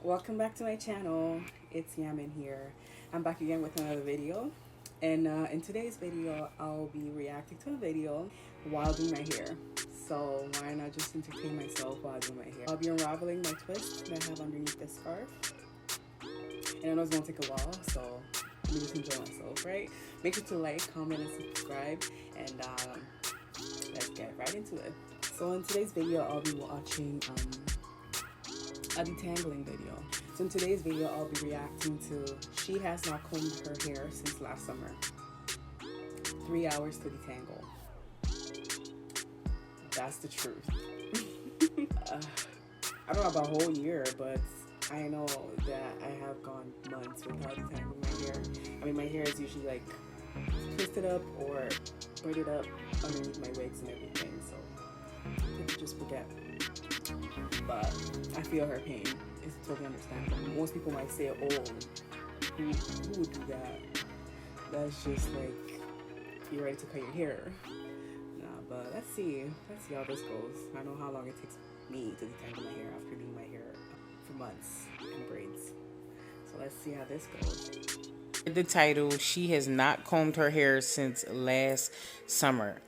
Welcome back to my channel. It's YAMEN here. I'm back again with another video, and in today's video I'll be reacting to a video while doing my hair. So why not just entertain myself while doing my hair? I'll be unraveling my twist that I have underneath this scarf, and I know it's gonna take a while, so let me just enjoy myself, right? Make sure to like, comment, and subscribe, and let's get right into it. So in today's video I'll be watching a detangling video. So in today's video I'll be reacting to She Has Not Combed Her Hair Since Last Summer. 3 hours to detangle. That's the truth. I don't know about a whole year, but I know that I have gone months without detangling my hair. I mean, my hair is usually like twisted up or braided up underneath my wigs and everything, so people just forget. But I feel her pain. It's totally understandable. Most people might say, oh, who would do that? That's just like, you're ready to cut your hair. Nah, but let's see how this goes. I know how long it takes me to detangle my hair after doing my hair for months in braids. So let's see how this goes. The title, She Has Not Combed Her Hair Since Last Summer.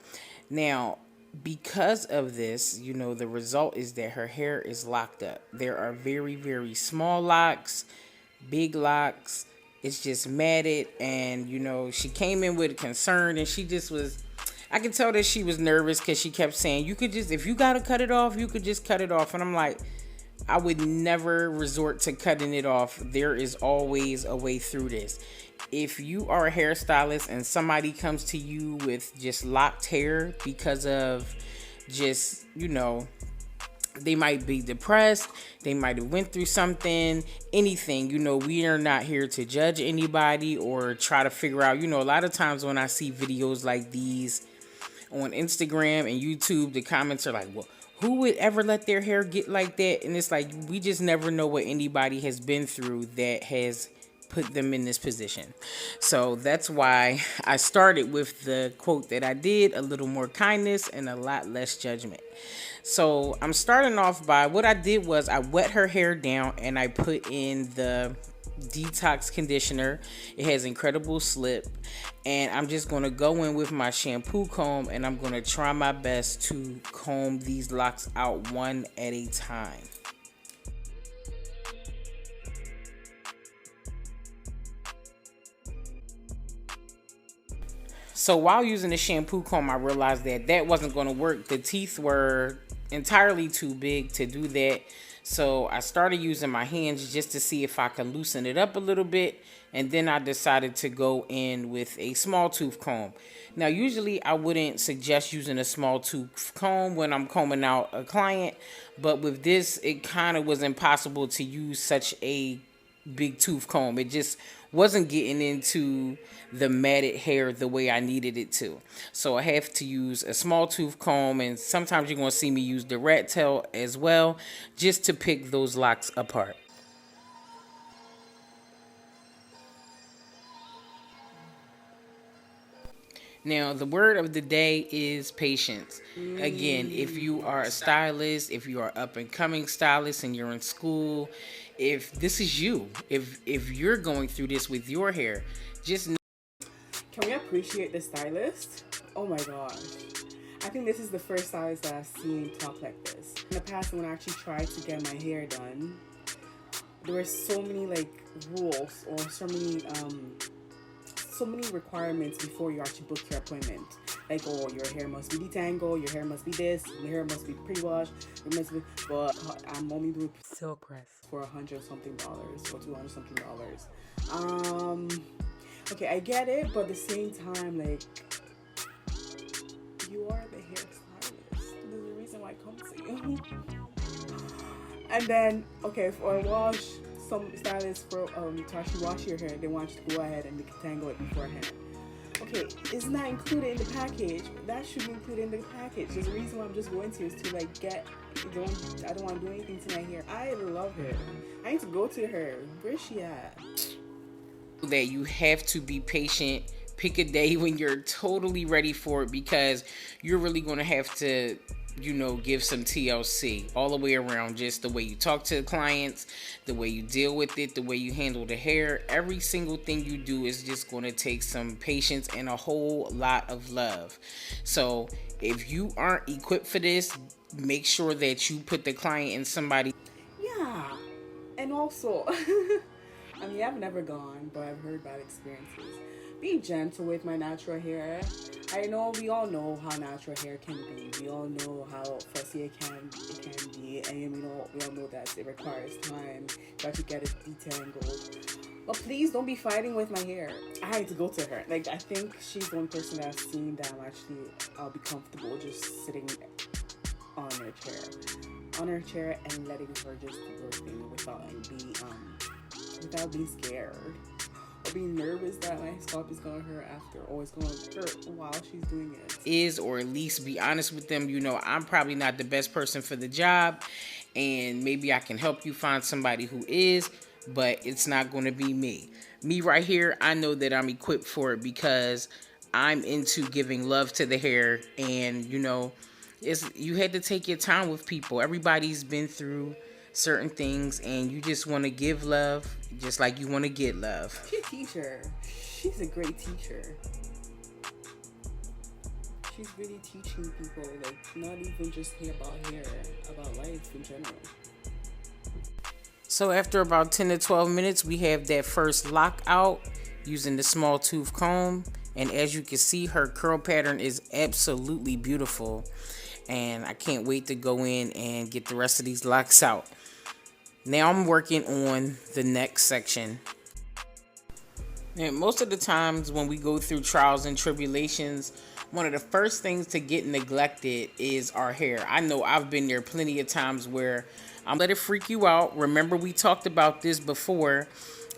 Now, because of this, you know, the result is that her hair is locked up. There are very, very small locks, big locks. It's just matted, and, you know, she came in with concern, and she just was, I could tell that she was nervous because she kept saying, you could just, if you got to cut it off, you could just cut it off. And I'm like, I would never resort to cutting it off. There is always a way through this. If you are a hairstylist and somebody comes to you with just locked hair because of just, you know, they might be depressed, they might have went through something, anything, you know, we are not here to judge anybody or try to figure out, you know, a lot of times when I see videos like these on Instagram and YouTube, the comments are like, well, who would ever let their hair get like that? And it's like, we just never know what anybody has been through that has put them in this position. So that's why I started with the quote that I did, a little more kindness and a lot less judgment. So I'm starting off by, what I did was I wet her hair down and I put in the detox conditioner. It has incredible slip, and I'm just going to go in with my shampoo comb and I'm going to try my best to comb these locks out one at a time. So while using the shampoo comb, I realized that that wasn't going to work. The teeth were entirely too big to do that. So I started using my hands just to see if I could loosen it up a little bit. And then I decided to go in with a small tooth comb. Now, usually I wouldn't suggest using a small tooth comb when I'm combing out a client. But with this, it kind of was impossible to use such a big tooth comb. It just wasn't getting into the matted hair the way I needed it to. So I have to use a small tooth comb, and sometimes you're going to see me use the rat tail as well, just to pick those locks apart. Now, the word of the day is patience. Again, if you are a stylist, if you are up and coming stylist and you're in school, if this is you, if you're going through this with your hair, just know. Can we appreciate the stylist? Oh my gosh. I think this is the first stylist that I've seen talk like this. In the past, when I actually tried to get my hair done, there were so many like rules or so many requirements before you actually book your appointment. Like, oh, your hair must be detangled, your hair must be this, your hair must be pre-washed, it must be, but I'm only doing silk press for $100-something or $200-something. Okay, I get it, but at the same time, like, you are the hairstylist. There's a reason why I come to you. And then, okay, for a wash, some stylists to actually wash your hair, they want you to go ahead and detangle it beforehand. okay, it's not included in the package. That should be included in the package. There's a reason why I'm just going to is to like get. I don't want to do anything to my hair. I love her. I need to go to her. Where's she at? That you have to be patient. Pick a day when you're totally ready for it, because you're really going to have to, give some TLC all the way around. Just the way you talk to the clients, the way you deal with it, the way you handle the hair. Every single thing you do is just going to take some patience and a whole lot of love. So if you aren't equipped for this, make sure that you put the client in somebody. Yeah, and also, I mean, I've never gone, but I've heard bad experiences. Be gentle with my natural hair. I know we all know how natural hair can be. We all know how fussy it can be, and we all know that it requires time to get it detangled. But please don't be fighting with my hair. I had to go to her. Like, I think she's the one person that I've seen that I'll be comfortable just sitting on her chair and letting her just do her thing without being scared or being nervous that my scalp is gonna hurt after, or it's gonna hurt while she's doing it. Or at least be honest with them. I'm probably not the best person for the job, and maybe I can help you find somebody who is, but it's not going to be me. Me right here, I know that I'm equipped for it because I'm into giving love to the hair, and you had to take your time with people. Everybody's been through certain things, and you just want to give love just like you want to get love. She's a teacher. She's a great teacher. She's really teaching people, like, not even just about hair, about life in general. So after about 10 to 12 minutes, we have that first lock out using the small tooth comb. And as you can see, her curl pattern is absolutely beautiful. And I can't wait to go in and get the rest of these locks out. Now I'm working on the next section. And most of the times when we go through trials and tribulations, one of the first things to get neglected is our hair. I know I've been there plenty of times where I'm let it freak you out. Remember, we talked about this before.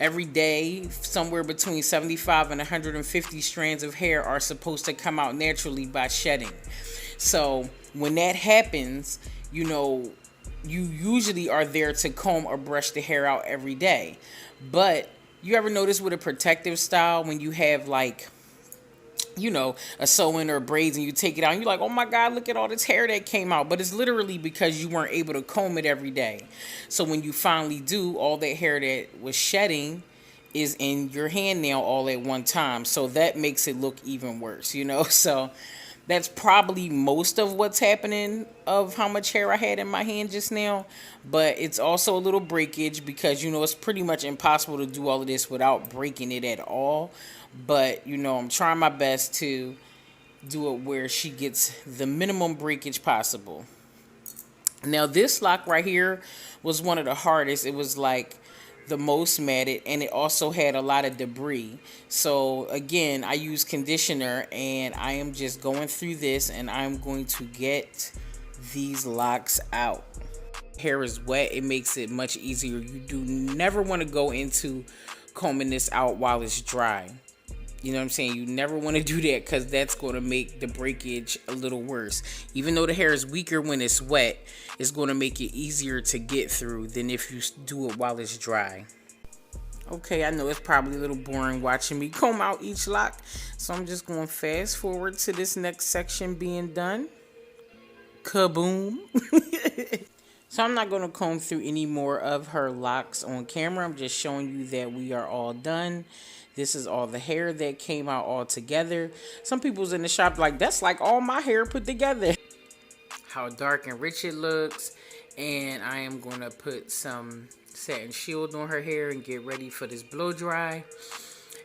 Every day, somewhere between 75 and 150 strands of hair are supposed to come out naturally by shedding. So when that happens, you usually are there to comb or brush the hair out every day. But you ever notice with a protective style, when you have a sew-in or braids and you take it out and you're like, oh my God, look at all this hair that came out. But it's literally because you weren't able to comb it every day. So when you finally do, all that hair that was shedding is in your hand now all at one time. So that makes it look even worse, So that's probably most of what's happening of how much hair I had in my hand just now. But it's also a little breakage because, it's pretty much impossible to do all of this without breaking it at all. But, I'm trying my best to do it where she gets the minimum breakage possible. Now, this lock right here was one of the hardest. It was like the most matted, and it also had a lot of debris. So again, I use conditioner, and I am just going through this, and I'm going to get these locks out. Hair is wet, it makes it much easier. You do never want to go into combing this out while it's dry. You know what I'm saying? You never want to do that because that's going to make the breakage a little worse. Even though the hair is weaker when it's wet, it's going to make it easier to get through than if you do it while it's dry. Okay, I know it's probably a little boring watching me comb out each lock, so I'm just going to fast forward to this next section being done. Kaboom. So I'm not going to comb through any more of her locks on camera. I'm just showing you that we are all done. This is all the hair that came out all together. Some people's in the shop like, that's like all my hair put together. How dark and rich it looks. And I am going to put some satin shield on her hair and get ready for this blow dry.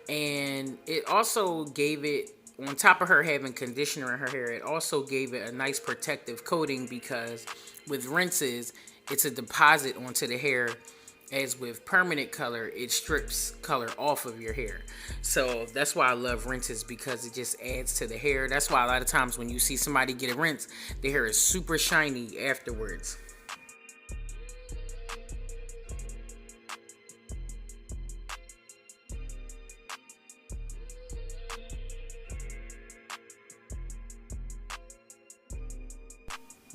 And it also gave it, on top of her having conditioner in her hair, it also gave it a nice protective coating because with rinses, it's a deposit onto the hair. As with permanent color, it strips color off of your hair. So that's why I love rinses, because it just adds to the hair. That's why a lot of times when you see somebody get a rinse, their hair is super shiny afterwards.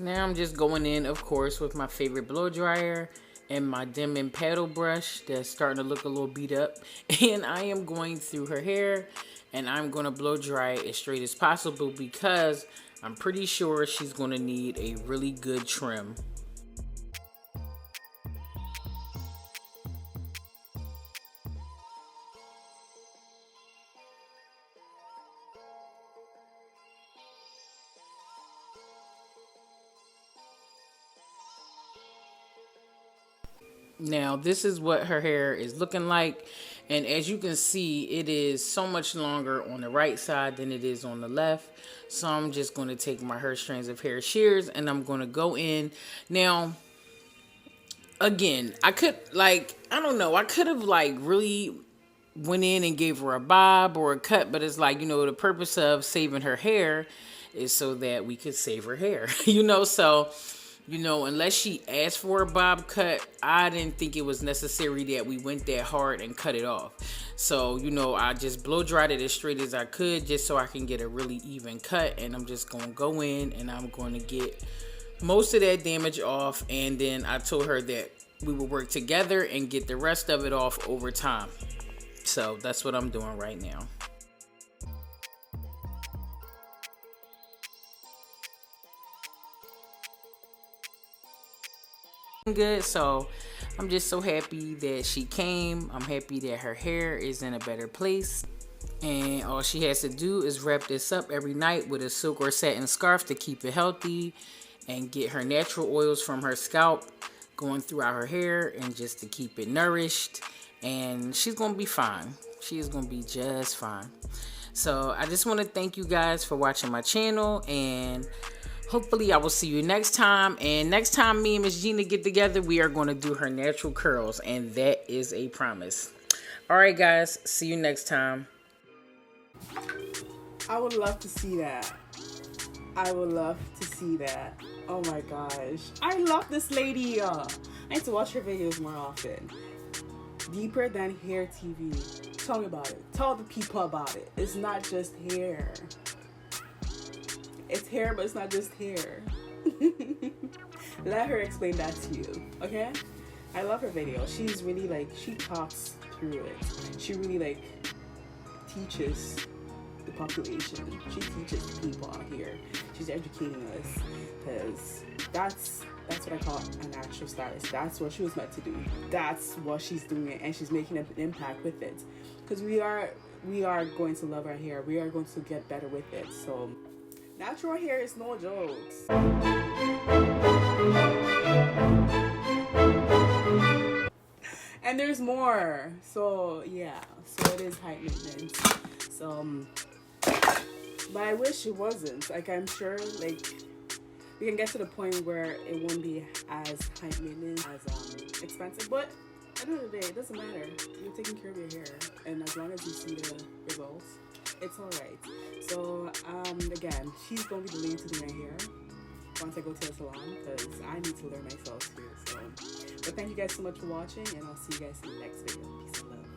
Now I'm just going in, of course, with my favorite blow dryer and my Denman paddle brush that's starting to look a little beat up. And I am going through her hair and I'm going to blow dry it as straight as possible because I'm pretty sure she's going to need a really good trim. Now this is what her hair is looking like, and as you can see, it is so much longer on the right side than it is on the left. So I'm just going to take my Her Strands of Hair shears and I'm going to go in. Now again, I could, like, I don't know, I could have like really went in and gave her a bob or a cut, but it's like, you know, the purpose of saving her hair is so that we could save her hair. You know, so, you know, unless she asked for a bob cut, I didn't think it was necessary that we went that hard and cut it off. So, you know, I just blow dried it as straight as I could just so I can get a really even cut. And I'm just going to go in and I'm going to get most of that damage off. And then I told her that we would work together and get the rest of it off over time. So that's what I'm doing right now. Good. So I'm just so happy that she came. I'm happy that her hair is in a better place. And all she has to do is wrap this up every night with a silk or satin scarf to keep it healthy and get her natural oils from her scalp going throughout her hair and just to keep it nourished. And she's going to be fine. She is going to be just fine. So I just want to thank you guys for watching my channel, and hopefully I will see you next time. And next time me and Miss Gina get together, we are going to do her natural curls, and that is a promise. All right, guys. See you next time. I would love to see that. I would love to see that. Oh my gosh. I love this lady. I need to watch her videos more often. Deeper Than Hair TV. Tell me about it. Tell the people about it. It's not just hair. It's hair, but it's not just hair. Let her explain that to you, okay? I love her video. She's really like, she talks through it. She really like teaches the population. She teaches the people out here. She's educating us, because that's what I call a natural stylist. That's what she was meant to do. That's what she's doing, and she's making an impact with it. Because we are going to love our hair. We are going to get better with it. So natural hair is no jokes. And there's more. So yeah. So it is high maintenance. So but I wish it wasn't. Like, I'm sure like we can get to the point where it won't be as high maintenance, as expensive, but at the end of the day, it doesn't matter. You're taking care of your hair, and as long as you see the results, it's alright. So again, she's gonna be the lady to do my hair once I go to the salon, because I need to learn myself too. So but thank you guys so much for watching, and I'll see you guys in the next video. Peace and love.